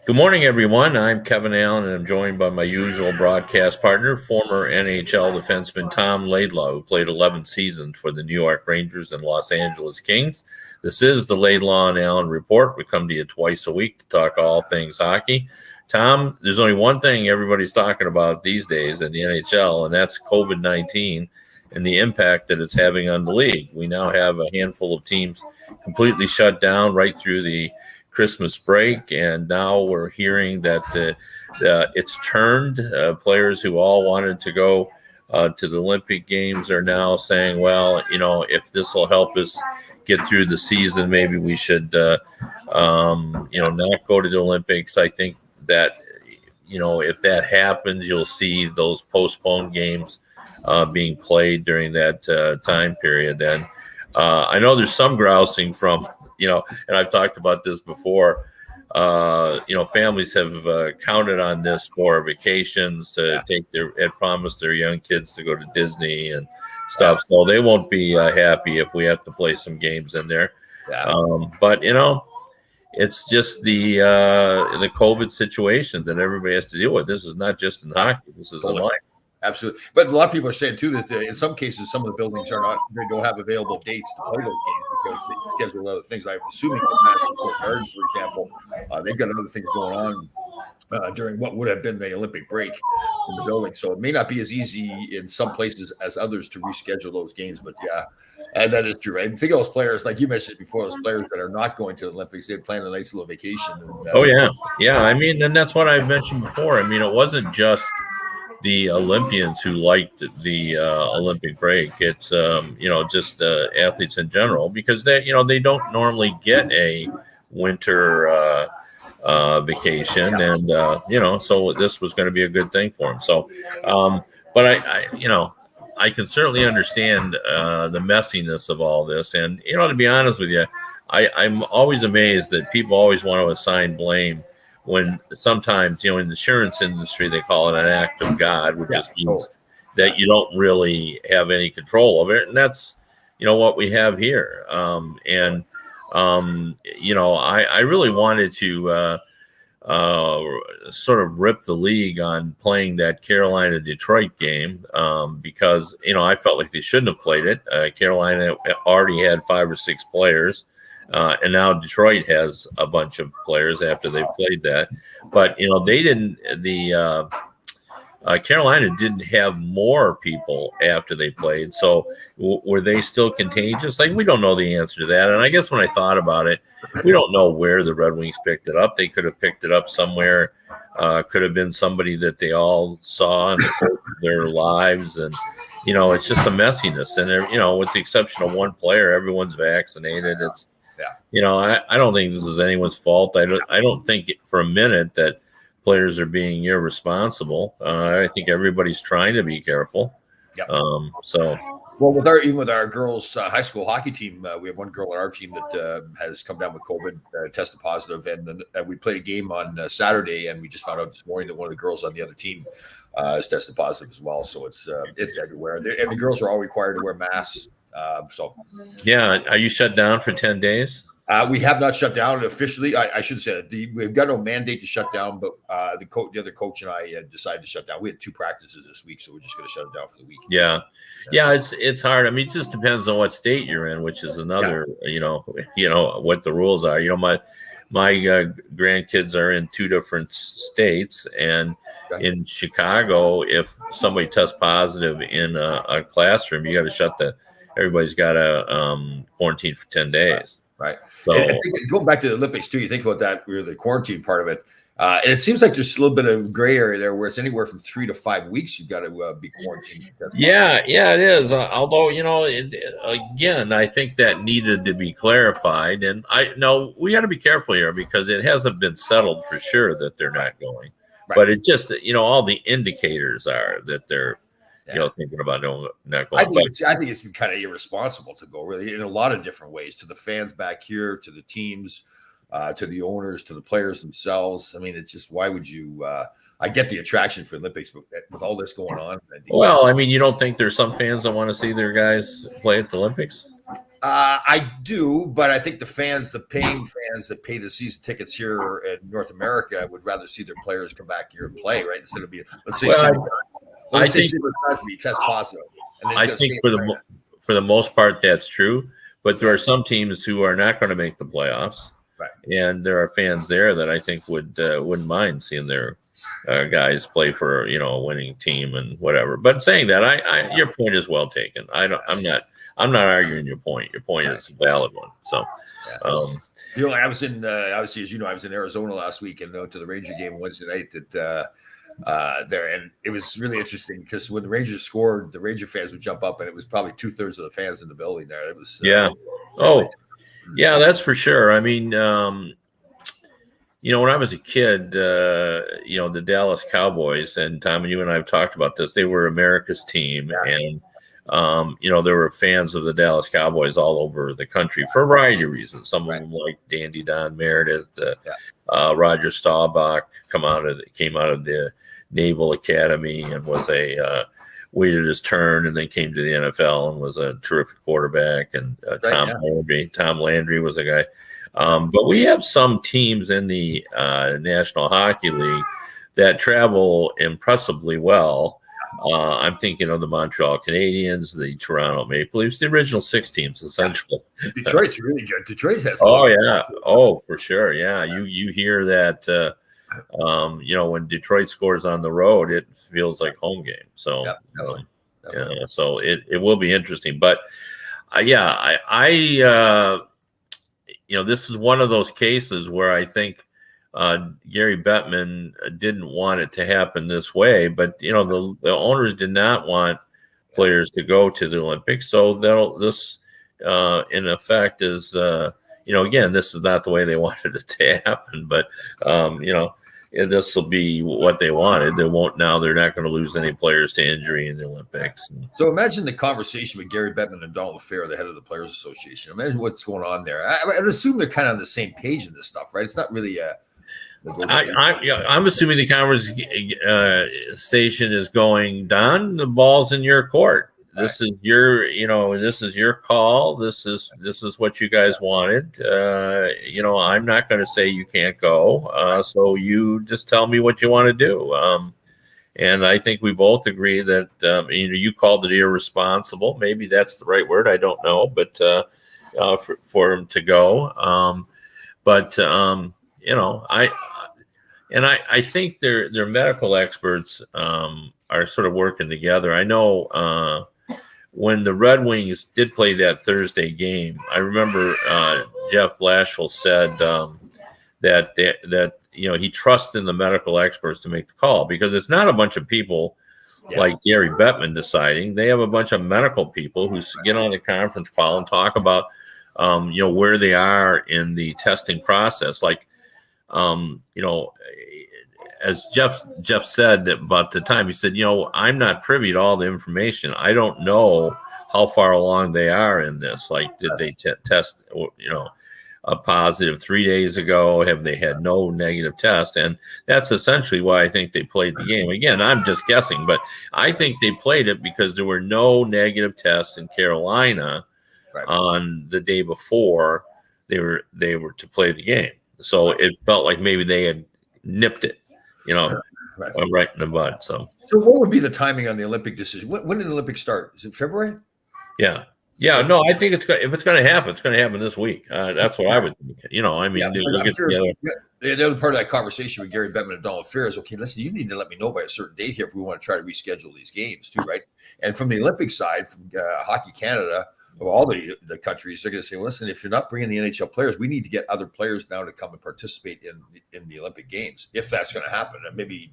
Good morning, everyone. I'm Kevin Allen, and I'm joined by my usual broadcast partner, former NHL defenseman Tom Laidlaw, who played 11 seasons for the New York Rangers and Los Angeles Kings. This is the Laidlaw and Allen Report. We come to you twice a week to talk all things hockey. Tom, there's only one thing everybody's talking about these days in the NHL, and that's COVID-19 and the impact that it's having on the league. We now have a handful of teams completely shut down right through the Christmas break, and now we're hearing that it's turned. Players who all wanted to go to the Olympic Games are now saying, well, if this will help us get through the season, maybe we should, not go to the Olympics. I think that, if that happens, you'll see those postponed games being played during that time period. And I know there's some grousing from, and I've talked about this before. Families have counted on this for vacations to had promised their young kids to go to Disney and stuff. So they won't be happy if we have to play some games in there. But it's just the COVID situation that everybody has to deal with. This is not just in hockey. This is in life. Absolutely. But a lot of people are saying, too, that in some cases, some of the buildings they don't have available dates to play those games because they schedule other things. I'm assuming that Gardens, for example, they've got other things going on during what would have been the Olympic break in the building. So it may not be as easy in some places as others to reschedule those games. But, and that is true. I think of those players, like you mentioned before, those players that are not going to the Olympics, they're planning a nice little vacation. And, yeah. I mean, and that's what I've mentioned before. I mean, it wasn't just the Olympians who liked the Olympic break. It's just athletes in general, because they don't normally get a winter vacation, and so this was going to be a good thing for them. So, but I can certainly understand the messiness of all this, and to be honest with you, I'm always amazed that people always want to assign blame when sometimes, in the insurance industry, they call it an act of God, which just means that you don't really have any control of it. And that's, what we have here. I really wanted to sort of rip the league on playing that Carolina-Detroit game because, I felt like they shouldn't have played it. Carolina already had 5 or 6 players. And now Detroit has a bunch of players after they've played that. But, they didn't Carolina didn't have more people after they played. So were they still contagious? Like, we don't know the answer to that. And I guess when I thought about it, we don't know where the Red Wings picked it up. They could have picked it up somewhere. Could have been somebody that they all saw in the course of their lives. And, it's just a messiness. And, with the exception of one player, everyone's vaccinated. It's, I don't think this is anyone's fault. I don't think for a minute that players are being irresponsible. I think everybody's trying to be careful. Well, with our girls' high school hockey team, we have one girl on our team that has come down with COVID, tested positive, and we played a game on Saturday, and we just found out this morning that one of the girls on the other team is tested positive as well. So it's everywhere, and the girls are all required to wear masks. Are you shut down for 10 days? We have not shut down officially. I should say that we've got no mandate to shut down, but the other coach and I decided to shut down. We had 2 practices this week, so we're just going to shut it down for the week. Yeah. It's hard. I mean, it just depends on what state you're in, which is another. What the rules are. My grandkids are in 2 different states, and in Chicago, if somebody tests positive in a classroom, you got to everybody's got to quarantine for 10 days. Right. So, and going back to the Olympics too, you think about that, the quarantine part of it. And it seems like there's a little bit of gray area there where it's anywhere from 3 to 5 weeks you've got to be quarantined. Yeah, it is. Although, again, I think that needed to be clarified. And we got to be careful here because it hasn't been settled for sure that they're not going. Right. But it just, all the indicators are that they're thinking about not going. I think it's kind of irresponsible to go really in a lot of different ways, to the fans back here, to the teams, to the owners, to the players themselves. I mean, it's just, why would you? I get the attraction for Olympics, but with all this going on. Well, I mean, you don't think there's some fans that want to see their guys play at the Olympics? I do, but I think the paying fans that pay the season tickets here in North America would rather see their players come back here and play, right? Instead of being, let's say, let's say Sidney Crosby test positive. And I think for the most part that's true, but there are some teams who are not going to make the playoffs, right? And there are fans there that I think wouldn't mind seeing their guys play for a winning team and whatever. But saying that, your point is well taken. I'm not arguing your point. Your point is a valid one. So, I was in obviously, as you know, I was in Arizona last week and went to the Ranger game Wednesday night there, and it was really interesting because when the Rangers scored, the Ranger fans would jump up, and it was probably 2/3 of the fans in the building there. It was that's for sure. I mean, when I was a kid, the Dallas Cowboys, and Tom and you and I have talked about this. They were America's team, and there were fans of the Dallas Cowboys all over the country for a variety of reasons. Some of them like Dandy Don Meredith, Roger Staubach came out of the Naval Academy and waited his turn and then came to the NFL and was a terrific quarterback. And Tom Landry was a guy. But we have some teams in the National Hockey League that travel impressively well. I'm thinking of the Montreal Canadiens, the Toronto Maple Leafs, the original 6 teams, essentially. Detroit's really good. Detroit has. For sure. Yeah, you hear that. When Detroit scores on the road, it feels like home game. So, definitely. So it will be interesting. But this is one of those cases where I think Gary Bettman didn't want it to happen this way, but the owners did not want players to go to the Olympics. So this in effect is again, this is not the way they wanted it to happen, but this will be what they wanted. They're not going to lose any players to injury in the Olympics. So imagine the conversation with Gary Bettman and Donald Fair, the head of the Players Association. Imagine what's going on there. I'd assume they're kind of on the same page in this stuff, right? It's not really I'm assuming the conversation is going, Don, the ball's in your court. This is your call. This is what you guys wanted. I'm not going to say you can't go. So you just tell me what you want to do. And I think we both agree that you called it irresponsible. Maybe that's the right word. I don't know, but for him to go. I think their medical experts are sort of working together. I know when the Red Wings did play that Thursday game, I remember Jeff Blashill said that he trusts in the medical experts to make the call, because it's not a bunch of people like Gary Bettman deciding. They have a bunch of medical people who get on the conference call and talk about where they are in the testing process. Like, as Jeff said about the time, he said, I'm not privy to all the information. I don't know how far along they are in this. Like, did they test, a positive 3 days ago? Have they had no negative test? And that's essentially why I think they played the game. Again, I'm just guessing, but I think they played it because there were no negative tests in Carolina on the day before they were to play the game. So it felt like maybe they had nipped it, right in the bud. So what would be the timing on the Olympic decision? When did the Olympics start? Is it February? Yeah. No, I think if it's going to happen, it's going to happen this week. That's what I would think. We'll get together. The other part of that conversation with Gary Bettman and Donald Fair is, okay, listen, you need to let me know by a certain date here if we want to try to reschedule these games too, right? And from the Olympic side, from Hockey Canada, of all the countries, they're going to say, well, listen, if you're not bringing the NHL players, we need to get other players now to come and participate in the Olympic Games, if that's going to happen. And maybe,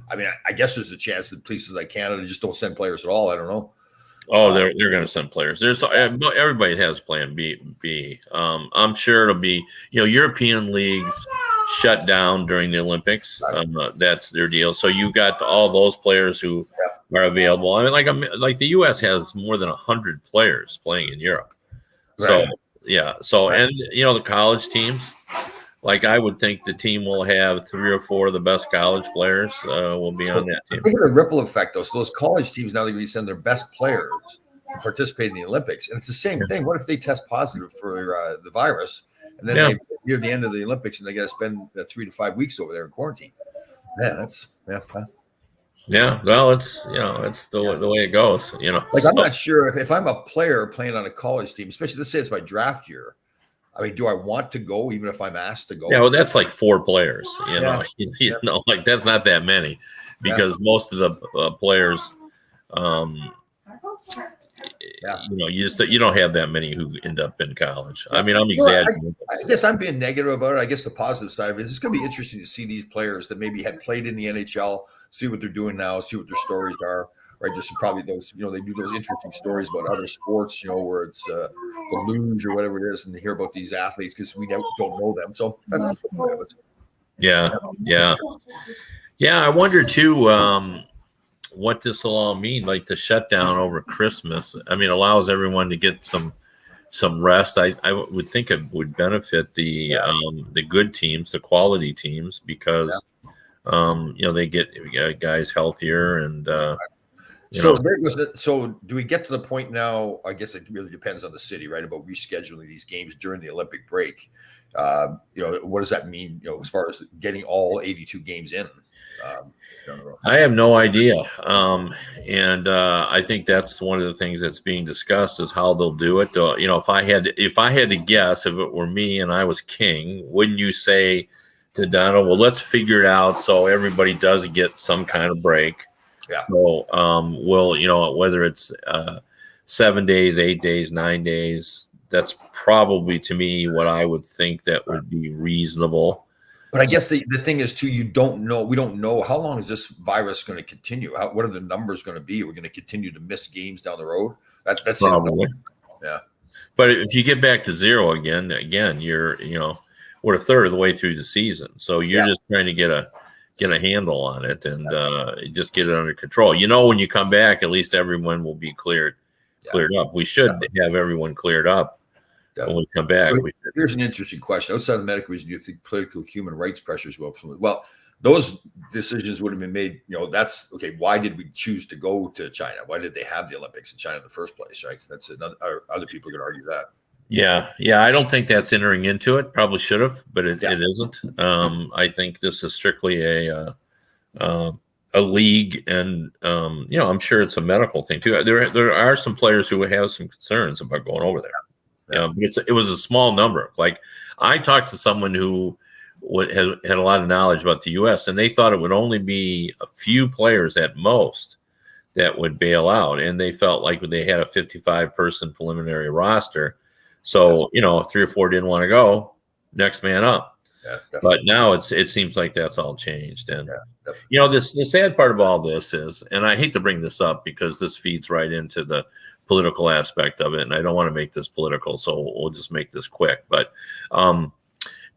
I guess there's a chance that places like Canada just don't send players at all. I don't know. Oh, they're going to send players. Everybody has Plan B. I'm sure it'll be, European leagues shut down during the Olympics. That's their deal. So you got all those players who are available. Like the U.S. has more than 100 players playing in Europe. Right. And the college teams. Like, I would think the team will have 3 or 4 of the best college players will be on that team. I think of the ripple effect, though. So those college teams, now they send their best players to participate in the Olympics. And it's the same thing. What if they test positive for the virus, and then Yeah. they near the end of the Olympics, and they got to spend 3 to 5 weeks over there in quarantine? Yeah, Yeah, well, it's it's the way it goes. Like, I'm not sure if I'm a player playing on a college team, especially let's say it's my draft year. I mean, do I want to go even if I'm asked to go? Yeah, well, that's like 4 players. Yeah. Like that's not that many because most of the players, you don't have that many who end up in college. I mean, I'm exaggerating. I guess I'm being negative about it. I guess the positive side of it is it's going to be interesting to see these players that maybe had played in the NHL, see what they're doing now, see what their stories are. Right, just probably those, they do those interesting stories about other sports, where it's the luge or whatever it is, and they hear about these athletes because we don't know them. So that's the fun of it. Yeah. I wonder too what this will all mean. Like the shutdown over Christmas. I mean, allows everyone to get some rest. I would think it would benefit the good teams, the quality teams, because they get guys healthier and. So do we get to the point now? I guess it really depends on the city, right? About rescheduling these games during the Olympic break. What does that mean? As far as getting all 82 games in. I have no idea, and I think that's one of the things that's being discussed is how they'll do it. If I had to guess, if it were me and I was king, wouldn't you say to Donald, "Well, let's figure it out so everybody does get some kind of break." Yeah. So, whether it's 7 days, 8 days, 9 days, that's probably to me what I would think that would be reasonable. But I guess the thing is too, we don't know how long is this virus going to continue? What are the numbers going to be? We're going to continue to miss games down the road. That's probably. Yeah. But if you get back to zero again, you're we're a third of the way through the season, so you're just trying to get a handle on it and just get it under control. When you come back, at least everyone will be cleared up. We should have everyone cleared up when we come back. Here's an interesting question. Outside of the medical reason, do you think political human rights pressures will? Well, those decisions would have been made. That's okay. Why did we choose to go to China? Why did they have the Olympics in China in the first place? Right. That's another. Other people can argue that. Yeah. I don't think that's entering into it. Probably should have, but it isn't. I think this is strictly a league, and I'm sure it's a medical thing too. There are some players who have some concerns about going over there. But it was a small number. Like I talked to someone who had a lot of knowledge about the U.S. and they thought it would only be a few players at most that would bail out, and they felt like they had a 55-person preliminary roster. So, if 3 or 4 didn't want to go, next man up. Yeah, but now it seems like that's all changed. And, the sad part of all this is, and I hate to bring this up because this feeds right into the political aspect of it, and I don't want to make this political, so we'll just make this quick. But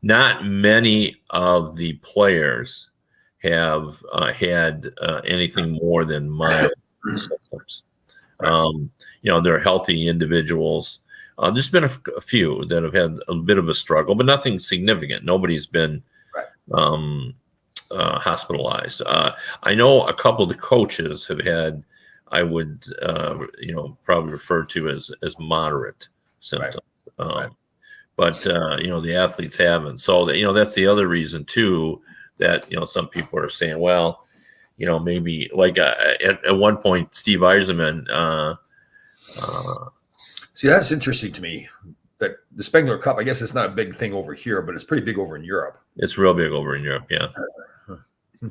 not many of the players have had anything more than mild symptoms. They're healthy individuals. There's been a few that have had a bit of a struggle, but nothing significant. Nobody's been hospitalized. I know a couple of the coaches have had, I would, probably refer to as moderate symptoms. But, the athletes haven't. So, that's the other reason, too, that, some people are saying, well, maybe like at one point, Steve Yzerman. See, that's interesting to me. That the Spengler Cup, I guess it's not a big thing over here, but it's pretty big over in Europe. It's real big over in Europe, yeah.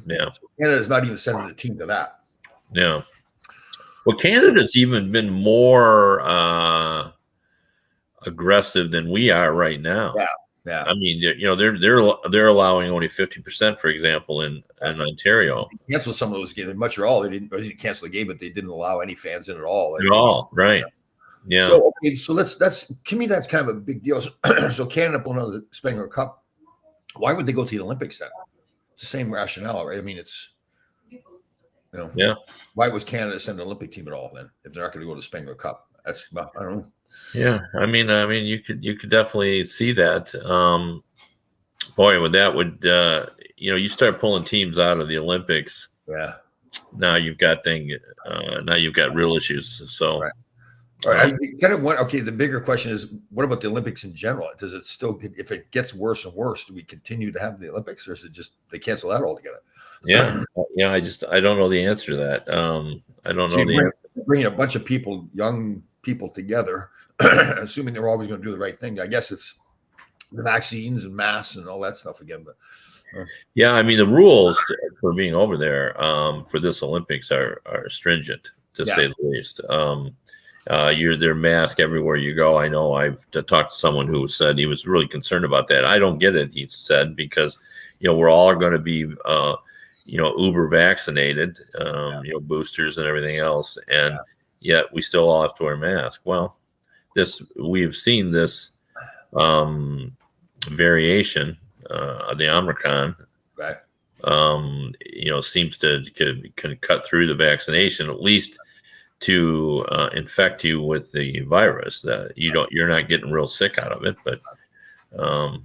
Yeah. So Canada's not even sending a team to that. Yeah. Well, Canada's even been more aggressive than we are right now. Yeah. I mean, they're allowing only 50%, for example, in Ontario. They canceled some of those games in Montreal. They didn't cancel the game, but they didn't allow any fans in at all. Right? Yeah. So that's to me that's kind of a big deal. So Canada pulling out of the Spengler Cup. Why would they go to the Olympics then? It's the same rationale, right? I mean, it's Why was Canada send an Olympic team at all then if they're not going to go to the Spengler Cup? I don't know. Yeah, I mean, you could definitely see that. You start pulling teams out of the Olympics. Yeah. Now you've got real issues. So. Right. All right, I kind of want. Okay, the bigger question is, what about the Olympics in general? Does it still, if it gets worse and worse, do we continue to have the Olympics, or is it just they cancel that altogether? Yeah, yeah. I don't know the answer to that. I don't So know the answer. bringing a bunch of people, young people together, assuming they're always going to do the right thing. I guess it's the vaccines and masks and all that stuff again. But Yeah, I mean the rules for being over there for this Olympics are stringent to say the least. You're there mask everywhere you go. I know I've talked to someone who said he was really concerned about that. I don't get it, he said, because we're all going to be uber vaccinated, boosters and everything else, and yet we still all have to wear masks. Well, we've seen this variation, the Omicron, right. Seems to can cut through the vaccination at least to infect you with the virus. That you're not getting real sick out of it, but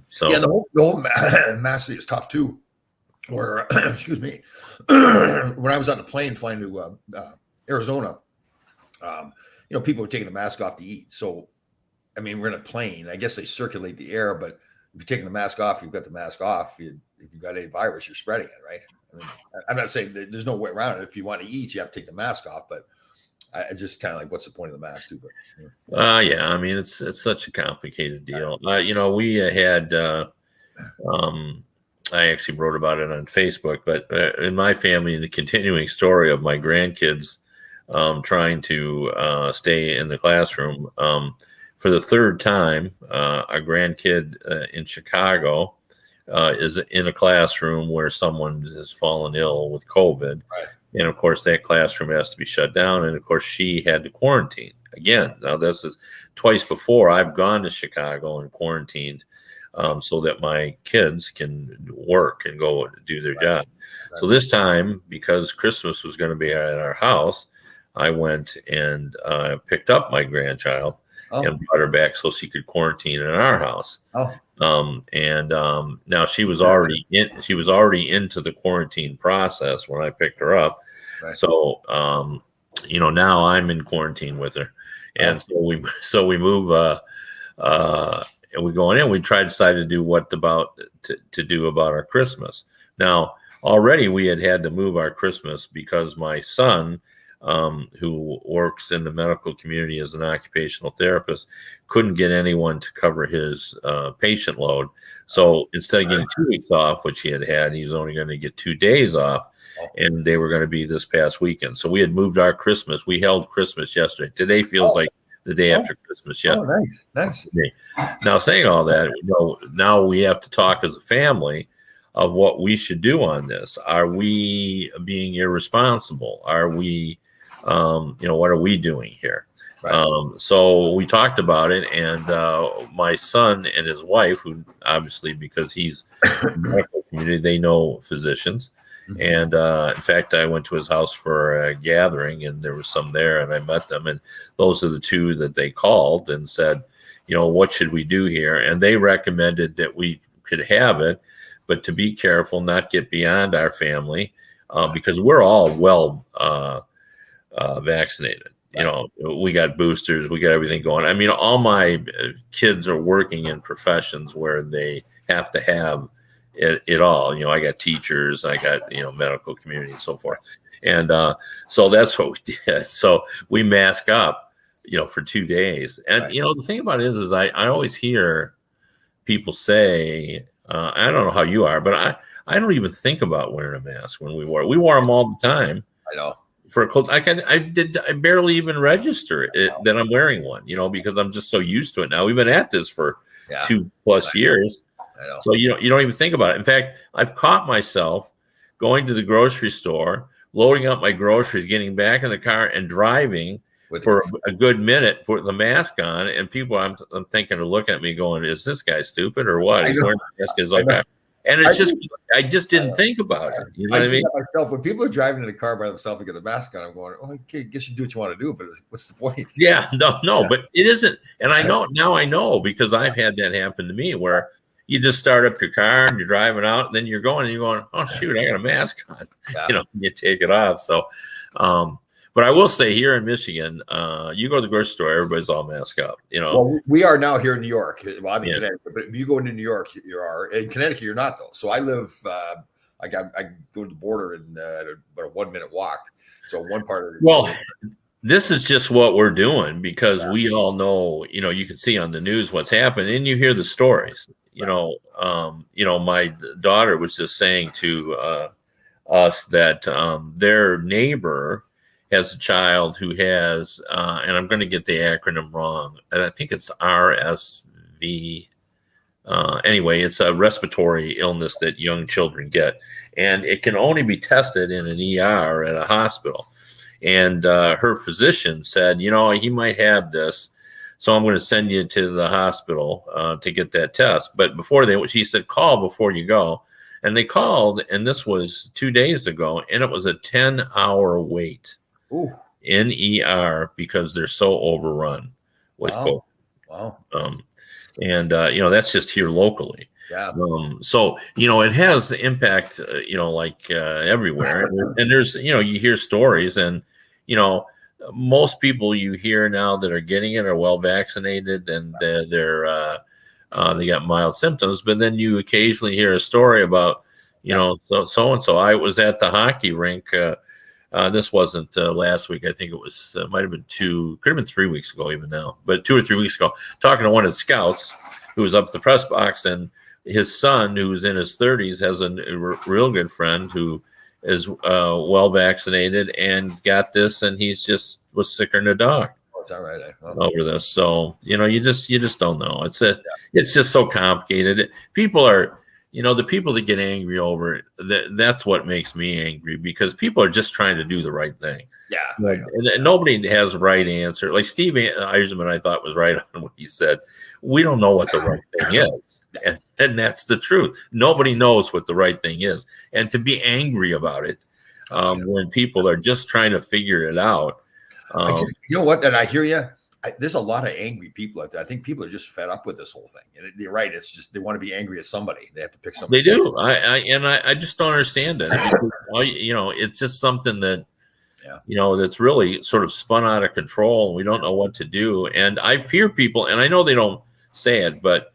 so yeah, the whole mask is tough too. Or excuse me, when I was on the plane flying to Arizona, people were taking the mask off to eat. So, I mean, we're in a plane. I guess they circulate the air, but if you're taking the mask off, you've got the mask off. If you've got a virus, you're spreading it, right? I mean, I'm not saying that there's no way around it. If you want to eat, you have to take the mask off. But I just kind of like, what's the point of the mask, too? But yeah, I mean, it's such a complicated deal. We had. I actually wrote about it on Facebook, but in my family, the continuing story of my grandkids trying to stay in the classroom. For the third time, a grandkid in Chicago is in a classroom where someone has fallen ill with COVID. Right. And of course, that classroom has to be shut down. And of course, she had to quarantine again. Now, this is twice before I've gone to Chicago and quarantined so that my kids can work and go do their job. Right. So this time, because Christmas was going to be at our house, I went and picked up my grandchild and brought her back so she could quarantine in our house. Now she was already into the quarantine process when I picked her up. Right. So now I'm in quarantine with her, and so we move and we go in. We decided to do what to do about our Christmas. Now already we had to move our Christmas because my son, who works in the medical community as an occupational therapist, couldn't get anyone to cover his patient load. So instead of getting 2 weeks off, which he had, he was only going to get 2 days off, and they were going to be this past weekend. So we had moved our Christmas. We held Christmas yesterday. Today feels like the day after Christmas. Yeah. Oh, nice. Now, saying all that, now we have to talk as a family of what we should do on this. Are we being irresponsible? Are we, what are we doing here? Right. So we talked about it, and my son and his wife, who obviously, because he's in the medical community, they know physicians. And in fact, I went to his house for a gathering, and there was some there, and I met them. And those are the two that they called and said, what should we do here? And they recommended that we could have it, but to be careful, not get beyond our family, because we're all well vaccinated. We got boosters, we got everything going. I mean, all my kids are working in professions where they have to have it all. I got teachers, I got medical community and so forth, and so that's what we did. So we mask up for 2 days. And the thing about it is I always hear people say, I don't know how you are, but I don't even think about wearing a mask when we wore them all the time. I know. For a cold, I barely even register that I'm wearing one, because I'm just so used to it now. We've been at this for 2+ years. I know. So you don't even think about it. In fact, I've caught myself going to the grocery store, loading up my groceries, getting back in the car, and driving for a good minute for the mask on. And people, I'm thinking, are looking at me, going, "Is this guy stupid or what?" He's wearing the mask. Is like that. And it's I just didn't think about it. You know what I mean? Myself, when people are driving in a car by themselves and get the mask on, I'm going, okay, I guess you do what you want to do, but what's the point? Yeah, no, but it isn't. And I know because I've had that happen to me where you just start up your car and you're driving out, and then you're going, oh shoot, I got a mask on. You take it off. So, But I will say here in Michigan, you go to the grocery store, everybody's all masked up. Well, we are now here in New York. Well, I'm in Yeah. Connecticut, but if you go into New York, you are. In Connecticut, you're not though. So I live. I go to the border in about a 1 minute walk. So one part of it. Well, this is just what we're doing because we all know, you can see on the news what's happened and you hear the stories. My daughter was just saying to us that their neighbor has a child who has, and I'm going to get the acronym wrong, and I think it's RSV. Anyway, it's a respiratory illness that young children get, and it can only be tested in an ER at a hospital. And her physician said, he might have this, so I'm going to send you to the hospital to get that test. But she said, call before you go. And they called, and this was 2 days ago, and it was a 10-hour wait in ER because they're so overrun with COVID. Wow. That's just here locally. Yeah. So it has impact, everywhere. And there's, you hear stories, and most people you hear now that are getting it are well vaccinated, and they got mild symptoms. But then you occasionally hear a story about, so and so. I was at the hockey rink. This wasn't last week. I think it was might have been could have been 3 weeks ago, even now, but 2 or 3 weeks ago, talking to one of the scouts who was up at the press box, and his son, who's in his 30s, has a real good friend who is well vaccinated and got this, and was sicker than a dog. Is that right? Over this. So you just don't know. It's just so complicated. People are, the people that get angry over it, that's what makes me angry, because people are just trying to do the right thing. Yeah. Right. And nobody has the right answer. Like Steve Eiserman, I thought, was right on what he said. We don't know what the right thing is. And that's the truth. Nobody knows what the right thing is. And to be angry about it when people are just trying to figure it out. You know what? And I hear you. There's a lot of angry people out there. I think people are just fed up with this whole thing. And you're right. It's just they want to be angry at somebody. They have to pick somebody. They do. I just don't understand it. It's just something that, that's really sort of spun out of control, and we don't know what to do. And I fear people, and I know they don't say it, but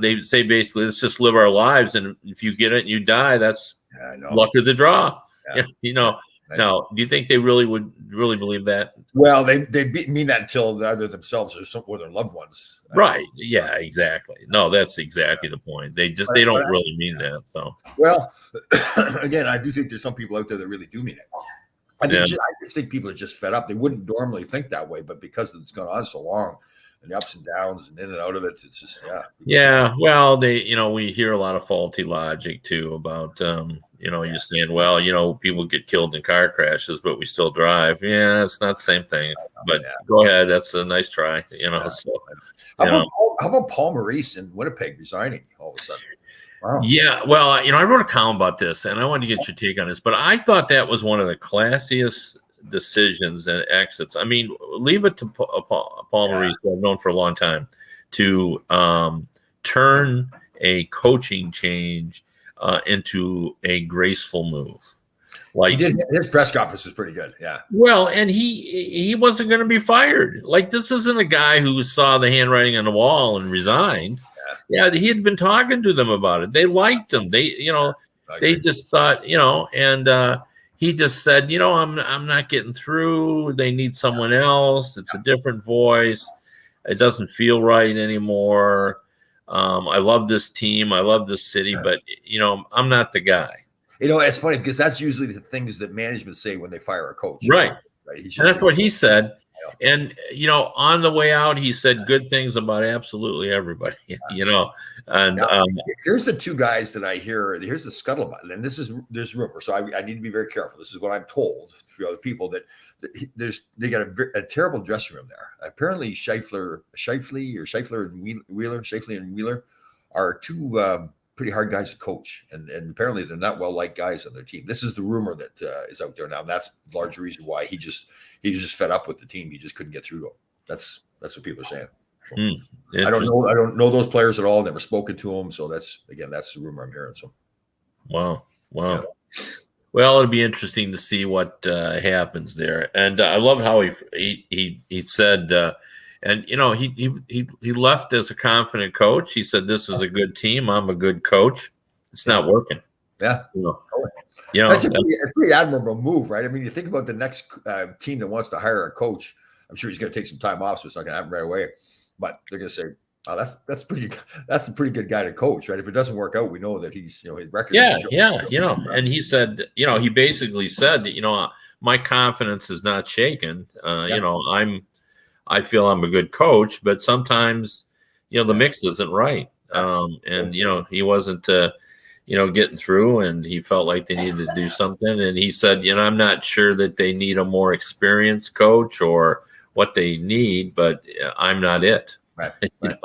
they say basically, let's just live our lives, and if you get it and you die, that's luck of the draw. Yeah. Now, do you think they really would believe that? Well, they mean that until either themselves or their loved ones. Right. Yeah, exactly. No, that's exactly the point. They don't really mean that. So, well, again, I do think there's some people out there that really do mean it. I just think people are just fed up. They wouldn't normally think that way, but because it's gone on so long, and the ups and downs and in and out of it, it's just Yeah. Well, we hear a lot of faulty logic too about you're saying, well, people get killed in car crashes, but we still drive. Yeah, it's not the same thing. But go ahead, that's a nice try. So, how about Paul Maurice in Winnipeg resigning all of a sudden? Wow. Yeah, well, I wrote a column about this, and I wanted to get your take on this, but I thought that was one of the classiest decisions and exits. I mean, leave it to Paul Maurice, who I've known for a long time, to turn a coaching change into a graceful move. Like, he did. His press conference was pretty good. Yeah. Well, and he wasn't going to be fired. Like, this isn't a guy who saw the handwriting on the wall and resigned. Yeah, he had been talking to them about it. They liked him. They just thought, and he just said, I'm not getting through. They need someone else. It's a different voice. It doesn't feel right anymore. I love this team. I love this city, but I'm not the guy. It's funny because that's usually the things that management say when they fire a coach. Right. And that's what he said. And, on the way out, he said good things about absolutely everybody, and now, here's the two guys that I hear. Here's the scuttlebutt. And there's rumor. So I need to be very careful. This is what I'm told for other people that they got a terrible dressing room there. Apparently Scheifele and Wheeler are two pretty hard guys to coach. And apparently they're not well-liked guys on their team. This is the rumor that is out there now. And that's the large reason why he just fed up with the team. He just couldn't get through to them. That's what people are saying. I don't know those players at all. Never spoken to them. So that's the rumor I'm hearing. So, wow. Yeah. Well, it'll be interesting to see what happens there. And I love how he said, and he left as a confident coach. He said, "This is a good team. I'm a good coach. It's not working." Yeah. That's a pretty admirable move, right? I mean, you think about the next team that wants to hire a coach. I'm sure he's going to take some time off, so it's not going to happen right away. But they're going to say, "Oh, that's pretty. That's a pretty good guy to coach, right? If it doesn't work out, we know that he's his record." And he said, he basically said, my confidence is not shaken. I feel I'm a good coach, but sometimes, the mix isn't right. He wasn't. Getting through, and he felt like they needed to do something. And he said, I'm not sure that they need a more experienced coach or what they need, but I'm not it. Right.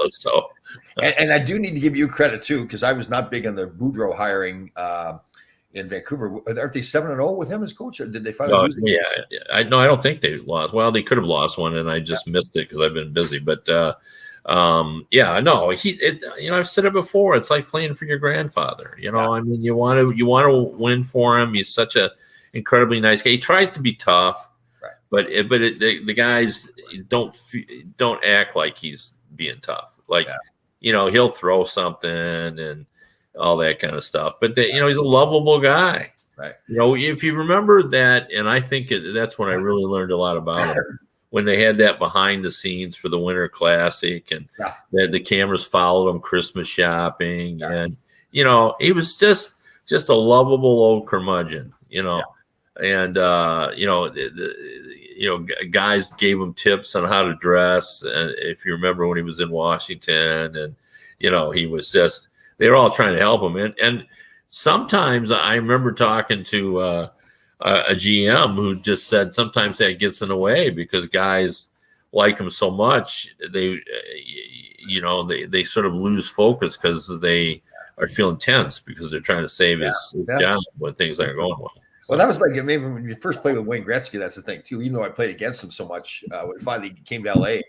So. And I do need to give you credit too, because I was not big on the Boudreau hiring in Vancouver. Aren't they 7-0 with him as coach? Or did they finally lose? I don't think they lost. Well, they could have lost one, and I just missed it because I've been busy. But I've said it before. It's like playing for your grandfather. I mean, you want to win for him. He's such a incredibly nice guy. He tries to be tough, right? But the guys don't act like he's being tough. Like, he'll throw something and all that kind of stuff. But he's a lovable guy. Right. If you remember that, and I think that's when I really learned a lot about him. When they had that behind the scenes for the Winter Classic, and the cameras followed him Christmas shopping, and he was just a lovable old curmudgeon, and guys gave him tips on how to dress, and if you remember when he was in Washington, and he was just, they were all trying to help him, and sometimes I remember talking to a GM who just said sometimes that gets in the way because guys like him so much, they sort of lose focus because they are feeling tense because they're trying to save his job when things aren't going well. Well, that was like maybe when you first played with Wayne Gretzky. That's the thing too. Even though I played against him so much, when finally he came to LA,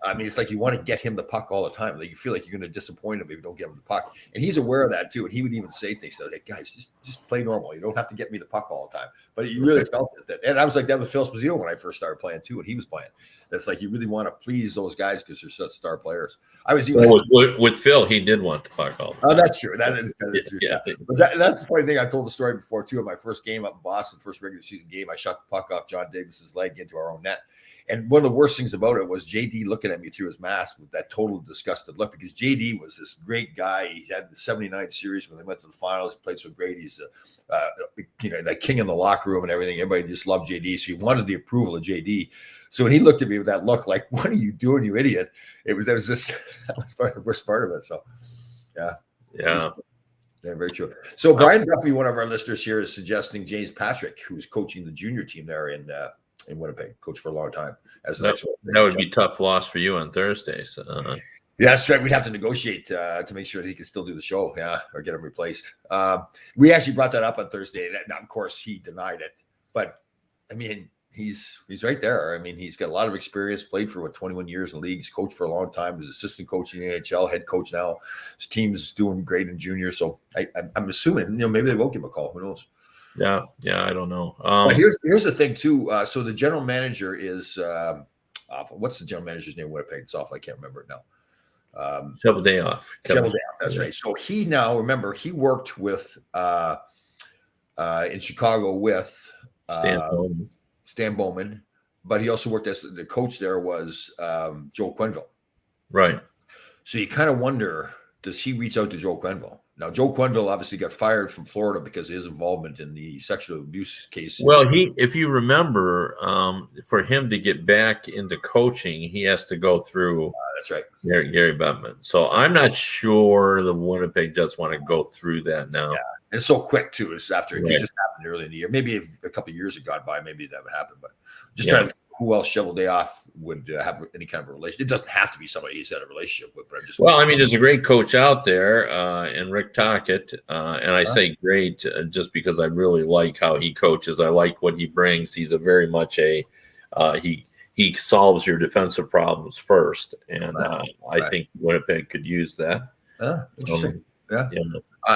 I mean, it's like you want to get him the puck all the time. Like you feel like you're going to disappoint him if you don't get him the puck, and he's aware of that too. And he would even say things like, "Guys, just play normal. You don't have to get me the puck all the time." But you really felt that. And I was like that with Phil Esposito when I first started playing too, and he was playing. That's like you really want to please those guys because they're such star players. I was even with Phil, he did want the puck all the time. Oh, that's true. That is true. Yeah. But that's the funny thing. I've told the story before too. Of my first game up in Boston, first regular season game, I shot the puck off John Davis's leg into our own net. And one of the worst things about it was JD looking at me through his mask with that total disgusted look, because JD was this great guy. He had the 79 series when they went to the finals. He played so great. He's the king in the locker room and everything. Everybody just loved JD. So he wanted the approval of JD. So when he looked at me with that look, like, "What are you doing, you idiot?" That was probably the worst part of it. So, yeah, very true. So Brian Duffy, one of our listeners here, is suggesting James Patrick, who's coaching the junior team there in Winnipeg, coached for a long time. As that would be a tough loss for you on Thursday. So. Yeah, that's right. We'd have to negotiate to make sure that he can still do the show, or get him replaced. We actually brought that up on Thursday, and of course he denied it. But I mean, he's right there. I mean, he's got a lot of experience. Played for 21 years in the league. He's coached for a long time. Was assistant coach in the NHL, head coach now. His team's doing great in junior. So I'm assuming maybe they will give him a call. Who knows? Yeah, I don't know. But here's the thing too. So the general manager is what's the general manager's name? Winnipeg. It's off. I can't remember it now. Cheveldayoff. That's right. So he now, remember, he worked with in Chicago with Stan Bowman, but he also worked as the coach there was Joe Quenneville. Right. So you kind of wonder, does he reach out to Joe Quenneville? Now, Joe Quenneville obviously got fired from Florida because of his involvement in the sexual abuse case. Well, if you remember, for him to get back into coaching, he has to go through that's right, Gary Bettman. So I'm not sure the Winnipeg Jets want to go through that now. Yeah. And it's so quick too. It's after it just happened early in the year. Maybe if a couple of years had gone by, maybe that would happen. But just trying to think who else Cheveldayoff would have any kind of a relationship. It doesn't have to be somebody he's had a relationship with. But I'm just there's a great coach out there, in Rick Tocchet, and I say great just because I really like how he coaches. I like what he brings. He's a very much he solves your defensive problems first, and I think Winnipeg could use that. Interesting.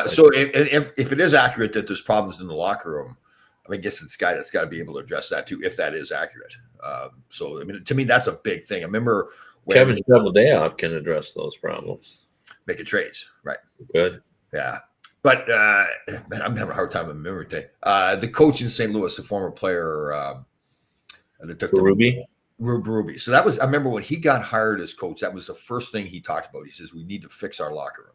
So if it is accurate that there's problems in the locker room, I mean, I guess it's guy that's got to be able to address that too, if that is accurate. So, I mean, to me, that's a big thing. I remember when Kevin Cheveldayoff can address those problems. making trades, right? Good. Yeah. But man, I'm having a hard time remembering today. The coach in St. Louis, the former player that took Ruby. Ruby. So that was, I remember when he got hired as coach, that was the first thing he talked about. He says, we need to fix our locker room.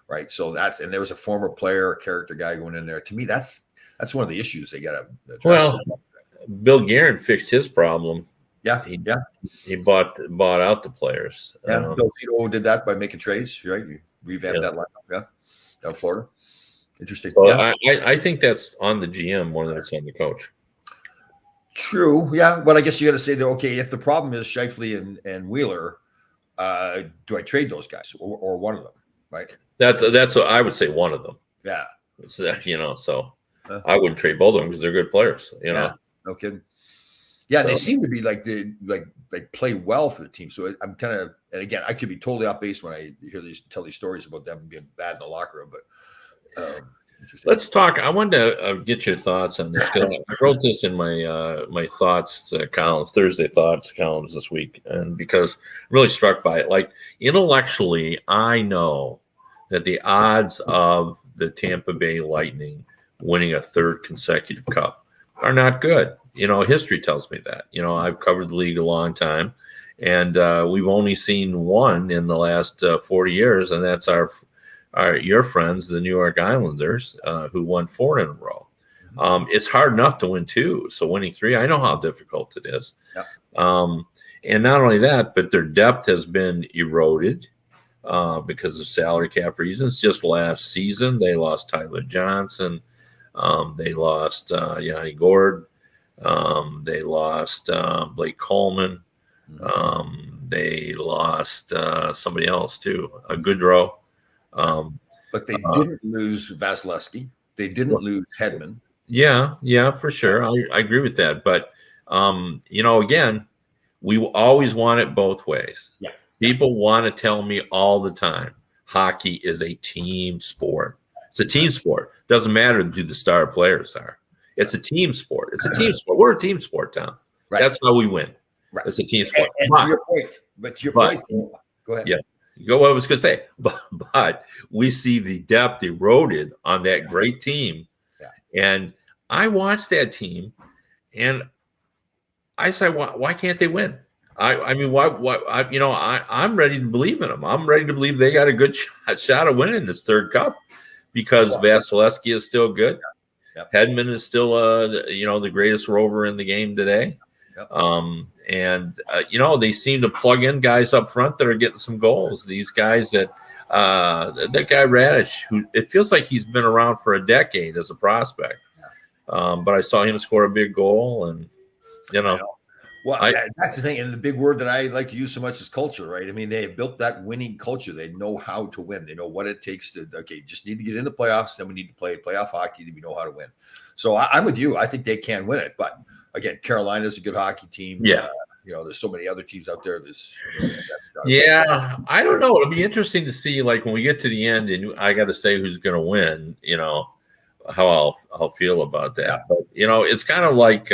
Right. So and there was a former player, a character guy going in there. To me, that's one of the issues they got to address. Well, Bill Guerin fixed his problem. Yeah. He bought out the players. Yeah. Bill Zito did that by making trades, right? You revamped that lineup. Yeah. Down in Florida. Interesting. So I think that's on the GM more than it's on the coach. True. Yeah. But I guess you got to say that, okay, if the problem is Scheifele and Wheeler, do I trade those guys or one of them? Right. That's what I would say. One of them. Yeah. So I wouldn't trade both of them because they're good players. No kidding. Yeah, they seem to be like they play well for the team. So I'm kind of, and again, I could be totally off base when I tell these stories about them being bad in the locker room. But interesting. Let's talk. I wanted to get your thoughts on this because I wrote this in my my thoughts columns, Thursday thoughts columns this week, and because I'm really struck by it. Like intellectually, I know that the odds of the Tampa Bay Lightning winning a third consecutive cup are not good. History tells me that. I've covered the league a long time, and we've only seen one in the last 40 years, and that's your friends, the New York Islanders, who won 4 in a row. It's hard enough to win 2, so winning 3, I know how difficult it is. Yep. And not only that, but their depth has been eroded because of salary cap reasons. Just last season, they lost Tyler Johnson. They lost Yanni Gourde. They lost Blake Coleman. They lost somebody else too, Goodrow. But they didn't lose Vasilevsky. They didn't lose Hedman. Yeah, for sure. I agree with that. But again, we always want it both ways. Yeah. People want to tell me all the time, hockey is a team sport. It's a team sport. Doesn't matter who the star players are. It's a team sport. It's a team sport. We're a team sport, Tom. Right. That's how we win. Right. It's a team sport. And to your point, go ahead. Yeah. What I was going to say, but we see the depth eroded on that great team. Yeah. And I watched that team, and I say, why can't they win? I mean, why? I'm ready to believe in them. I'm ready to believe they got a good shot of winning this third cup because Vasilevsky is still good. Yep. Hedman is still, the greatest rover in the game today. Yep. They seem to plug in guys up front that are getting some goals. These guys that guy Radish, who it feels like he's been around for a decade as a prospect. But I saw him score a big goal, and Well, that's the thing, and the big word that I like to use so much is culture, right? I mean, they have built that winning culture. They know how to win. They know what it takes to. Okay, just need to get in the playoffs. Then we need to play playoff hockey. Then we know how to win. So I'm with you. I think they can win it. But again, Carolina's a good hockey team. Yeah. There's so many other teans out there. I don't know. It'll be interesting to see, like when we get to the end, and I got to say who's going to win. How I'll feel about that. Yeah. But it's kind of like.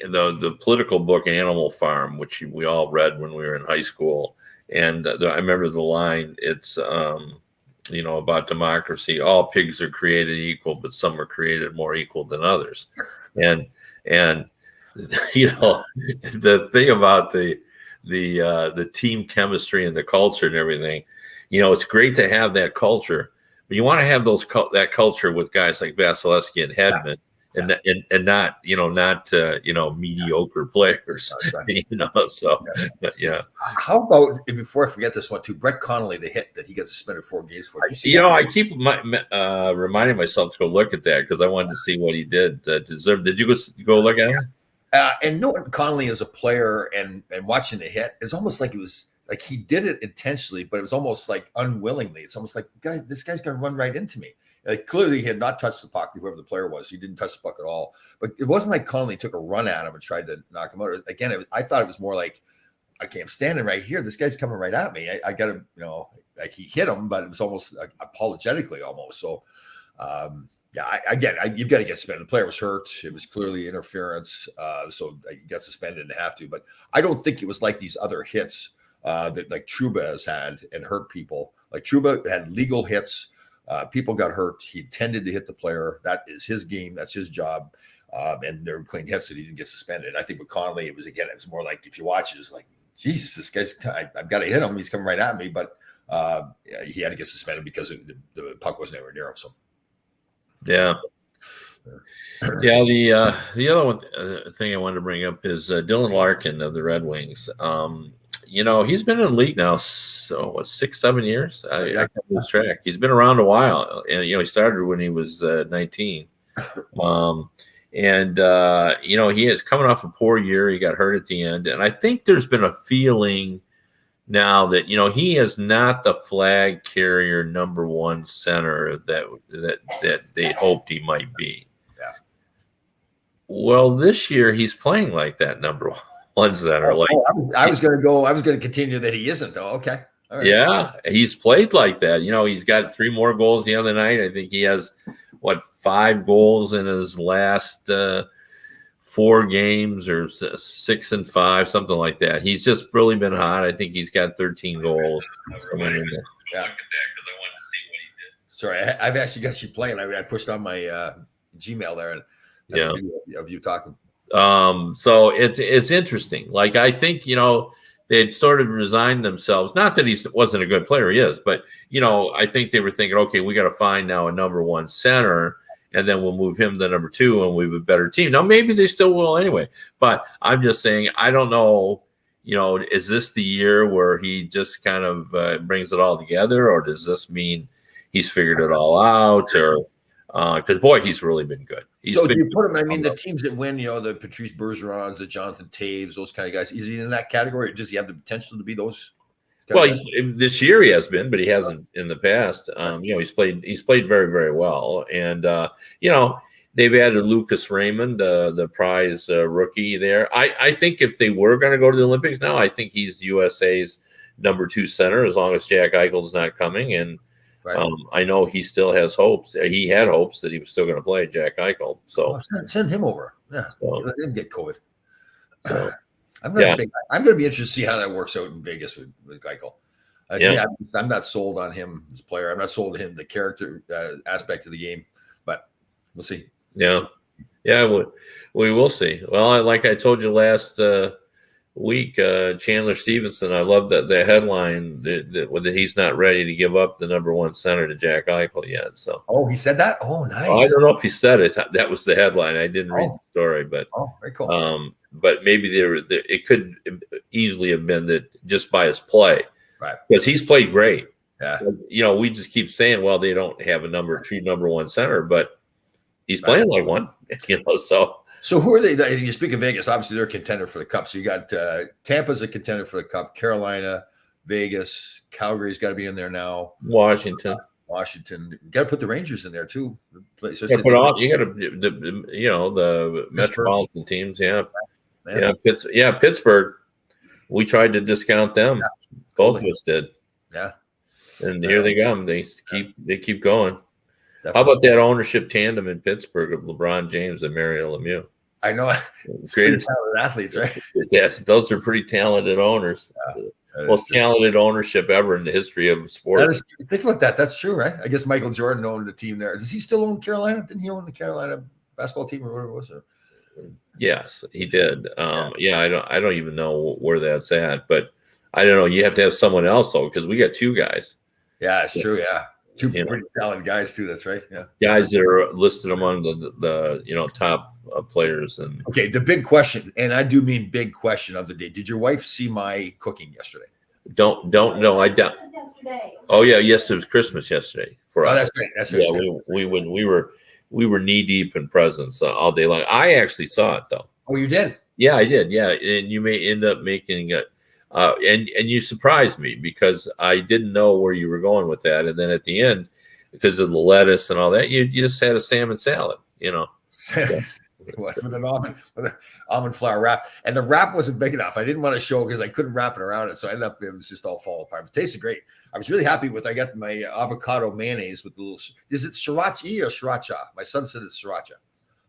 The political book Animal Farm, which we all read when we were in high school, and I remember the line. It's about democracy. All pigs are created equal, but some are created more equal than others. And the thing about the team chemistry and the culture and everything, it's great to have that culture, but you want to have that culture with guys like Vasilevsky and Hedman. Yeah. And not mediocre players, So yeah. How about before I forget this one too? Brett Connolly, the hit that he got suspended 4 games for. I keep reminding myself to go look at that because I wanted to see what he did deserve. Did you go look at it? And knowing Connolly as a player and watching the hit, it's almost like it was like he did it intentionally, but it was almost like unwillingly. It's almost like, guys, this guy's going to run right into me. Clearly, he had not touched the puck, whoever the player was. He didn't touch the puck at all. But it wasn't like Connolly took a run at him and tried to knock him out. Again, I thought it was more like, okay, I'm standing right here. This guy's coming right at me. I got to, like he hit him, but it was almost like apologetically almost. So, Yeah, you've got to get suspended. The player was hurt. It was clearly interference. So he got suspended and have to. But I don't think it was like these other hits that like Trouba has had and hurt people. Like Trouba had legal hits. People got hurt. He intended to hit the player. That is his game. That's his job. And there were clean hits that he didn't get suspended. I think with Connolly, it was more like, if you watch it, it's like, Jesus, this guy's, I've got to hit him. He's coming right at me. But he had to get suspended because the puck was never near him. So, yeah. Yeah. The other one thing I wanted to bring up is Dylan Larkin of the Red Wings. He's been in the league now, so 6-7 years. I can't lose track. He's been around a while, and he started when he was 19. He is coming off a poor year. He got hurt at the end, and I think there's been a feeling now that he is not the flag carrier number one center that they hoped he might be. Yeah. Well, this year he's playing like that number one center. I was going to continue that he isn't though. Okay. All right. Yeah, he's played like that. He's got 3 more goals the other night. I think he has 5 goals in his last 4 games, or 6 and 5, something like that. He's just really been hot. I think he's got 13 goals. Yeah. Sorry, I've actually got you playing. I pushed on my Gmail there and of you talking. So it's interesting. Like, I think, they'd sort of resigned themselves. Not that he wasn't a good player, he is, but, I think they were thinking, okay, we got to find now a number one center, and then we'll move him to number 2, and we have a better team. Now, maybe they still will anyway, but I'm just saying, I don't know, is this the year where he just kind of brings it all together, or does this mean he's figured it all out, or because, boy, he's really been good. So do you put him, the teams that win, the Patrice Bergerons, the Jonathan Taves, those kind of guys, is he in that category? Or does he have the potential to be those? Well, this year he has been, but he hasn't in the past. He's played very, very well. And, they've added Lucas Raymond, the prize rookie there. I think if they were going to go to the Olympics now, I think he's USA's number 2 center, as long as Jack Eichel's not coming. And right. I know he still has hopes. He had hopes that he was still going to play, Jack Eichel. So send him over. Yeah, let him get COVID. So, I'm going to be interested to see how that works out in Vegas with Eichel. I'm not sold on him as a player. I'm not sold on him the character aspect of the game, but we'll see. Yeah, we will see. Well, like I told you last week, Chandler Stevenson, I love the headline that he's not ready to give up the number 1 center to Jack Eichel yet. So, he said that. Oh, nice. I don't know if he said it. That was the headline. I didn't read the story, but very cool. But maybe it could easily have been that just by his play, right? Because he's played great. Yeah. We just keep saying, well, they don't have a true number 1 center, but he's playing like one. So who are they? You speak of Vegas. Obviously, they're a contender for the Cup. So you got Tampa's a contender for the Cup. Carolina, Vegas, Calgary's got to be in there now. Washington. You got to put the Rangers in there too. You got to the metropolitan teams. Pittsburgh. We tried to discount them. Yeah, both of us did. Yeah. And here they come. They keep going. Definitely. How about that ownership tandem in Pittsburgh of LeBron James and Mario Lemieux? I know. Greatest talented athletes, right? Yes, those are pretty talented owners. Most talented ownership ever in the history of sports. Think about that. That's true, right? I guess Michael Jordan owned the team there. Does he still own Carolina? Didn't he own the Carolina basketball team or whatever it was? Yes, he did. I don't even know where that's at, but I don't know. You have to have someone else though, because we got 2 guys. Yeah, it's true. Yeah. 2 pretty talented guys too. That's right. Yeah, guys that are listed among the top players. And okay, the big question, and I do mean big question of the day: did your wife see my cooking yesterday? Don't know. I doubt. Oh yeah, yes, it was Christmas yesterday for us. That's great. That's right. Yeah, we were knee deep in presents all day long. I actually saw it though. Oh, you did? Yeah, I did. Yeah, and you may end up making it. And you surprised me because I didn't know where you were going with that. And then at the end, because of the lettuce and all that, you just had a salmon salad, So It was with the almond flour wrap, and the wrap wasn't big enough. I didn't want to show because I couldn't wrap it around it, so I ended up it was just all falling apart. It tasted great. I was really happy with. I got my avocado mayonnaise with the little. Is it sriracha or sriracha? My son said it's sriracha.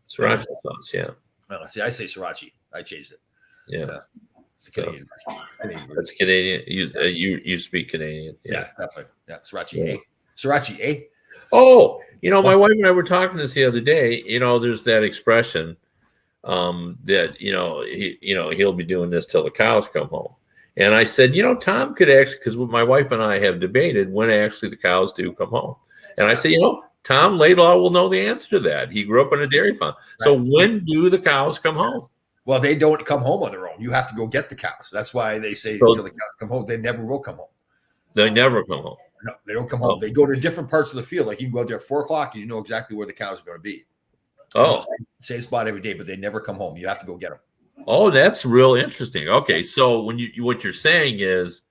Sriracha sauce, yeah. See, I say sriracha. I changed it. Yeah. It's Canadian. Canadian. That's Canadian. You speak Canadian. Yeah, definitely. Yeah, sriracha. Yeah. Sriracha, eh? Oh, my wife and I were talking this the other day. There's that expression that he'll be doing this till the cows come home. And I said, Tom could actually, because my wife and I have debated when actually the cows do come home. And I said, Tom Laidlaw will know the answer to that. He grew up on a dairy farm. Right. So when do the cows come home? Well, they don't come home on their own. You have to go get the cows. That's why they say until the cows come home. They never will come home. They never come home. No, they don't come home. They go to different parts of the field. Like you can go out there at 4:00 and you know exactly where the cows are going to be. Oh, same spot every day, but they never come home. You have to go get them. Oh, that's real interesting. Okay, so what you're saying is,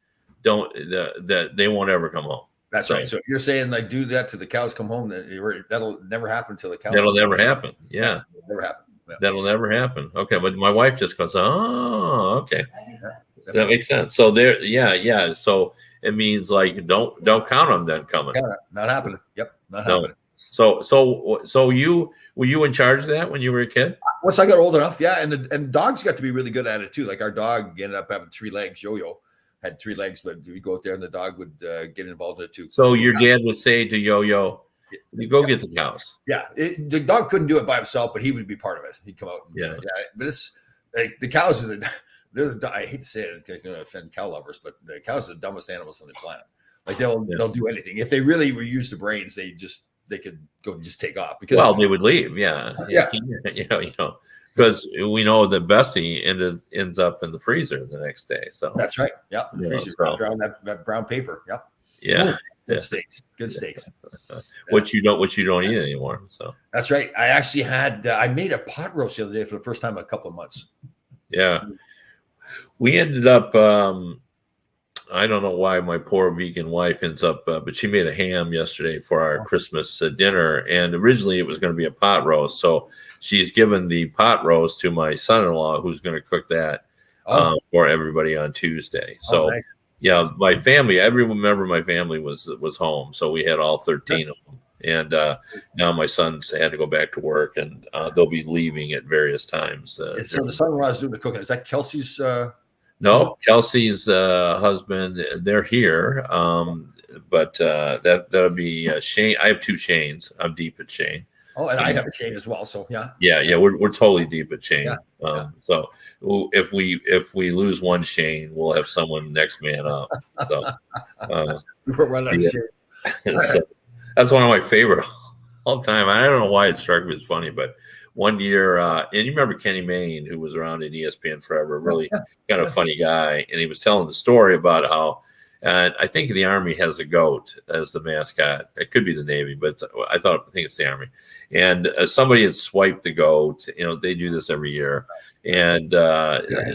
that they won't ever come home. That's right. So if you're saying like do that till the cows come home, then that'll never happen till the cows. That'll never happen. Yeah, never happen. Yeah. That'll never happen. Okay, but my wife just goes, oh, okay, that makes sense. So yeah. So it means like don't count on them coming. Not happening. Yep, not happening. So you were you in charge of that when you were a kid? Once I got old enough, yeah, and the dogs got to be really good at it too. Like our dog ended up having 3 legs. Yo-Yo had 3 legs, but we go out there and the dog would get involved in it too. So your dad would say to Yo-Yo, "You go get the cows." Yeah, the dog couldn't do it by himself, but he would be part of it. He'd come out. And, but it's like the cows are I hate to say it, it's going to offend cow lovers, but the cows are the dumbest animals on the planet. Like they'll do anything if they really were used to brains. They could go and just take off because they would leave. Yeah. Because we know that Bessie ends up in the freezer the next day. So that's right. Yep. The freezer's around that brown paper. Yep. Yeah. Good steaks. Good steaks. Which you don't eat anymore. So that's right. I actually had I made a pot roast the other day for the first time in a couple of months. Yeah. We ended up I don't know why my poor vegan wife ends up, but she made a ham yesterday for our Christmas dinner. And originally it was going to be a pot roast. So she's given the pot roast to my son-in-law, who's going to cook that for everybody on Tuesday. So, nice. Yeah, my family, every member of my family was home. So we had all 13 of them. And now my son's had to go back to work, and they'll be leaving at various times. So the son-in-law is doing the cooking. Is that Kelsey's? No, Kelsey's husband. They're here, but that'll be Shane. I have 2 Shanes. I'm deep at Shane. Oh, and I have a Shane as well. So yeah. Yeah. We're totally deep at Shane. Yeah. So if we lose one Shane, we'll have someone next man up. So we're running Shane. So, that's one of my favorite all time. I don't know why it struck me as funny, but one year, and you remember Kenny Mayne, who was around in ESPN forever, really kind of funny guy. And he was telling the story about how, and I think the Army has a goat as the mascot. It could be the Navy, but I think it's the Army. And somebody had swiped the goat. They do this every year. And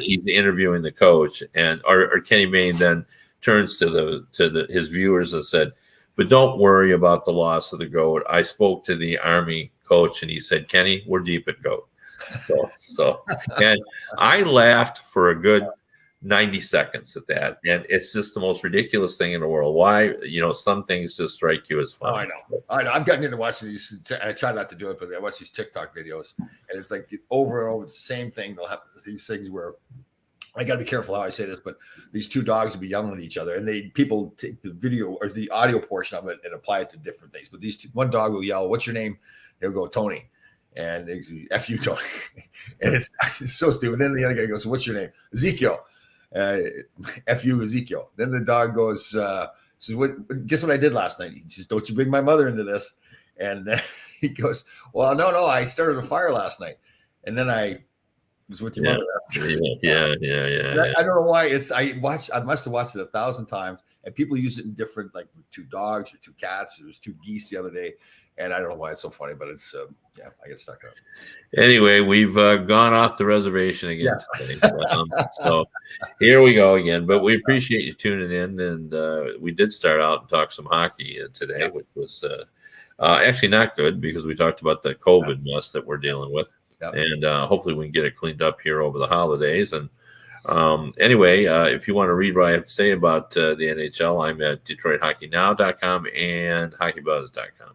he's interviewing the coach. And or Kenny Mayne then turns to his viewers and said, "But don't worry about the loss of the goat. I spoke to the Army coach and he said, Kenny, we're deep at goat." So and I laughed for a good 90 seconds at that. And it's just the most ridiculous thing in the world. Why, some things just strike you as funny. Oh, I know. I've gotten into watching these. I try not to do it, but I watch these TikTok videos, and it's like over and over the same thing. They'll have these things where I got to be careful how I say this, but these 2 dogs will be yelling at each other, and people take the video or the audio portion of it and apply it to different things. But one dog will yell, "What's your name?" They'll go, "Tony," and they go, "F you, Tony," and it's so stupid. Then the other guy goes, "What's your name?" "Ezekiel." "F you, Ezekiel." Then the dog goes, says, "Guess what I did last night?" He says, "Don't you bring my mother into this." And then he goes, "Well, no, I started a fire last night, and then I was with your mother." Yeah. I don't know why. I must have watched it 1,000 times, and people use it in different, like with 2 dogs or 2 cats. There was 2 geese the other day, and I don't know why it's so funny, but it's I get stuck on it. Anyway, we've gone off the reservation again today. So here we go again. But we appreciate you tuning in, and we did start out and talk some hockey today, which was actually not good because we talked about the COVID mess that we're dealing with. Yep. And hopefully we can get it cleaned up here over the holidays. And anyway, if you want to read what I have to say about the NHL, I'm at DetroitHockeyNow.com and HockeyBuzz.com.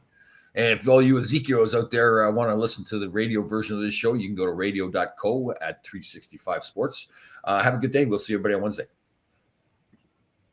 And if all you Ezekiels out there want to listen to the radio version of this show, you can go to radio.co at 365 Sports. Have a good day. We'll see everybody on Wednesday.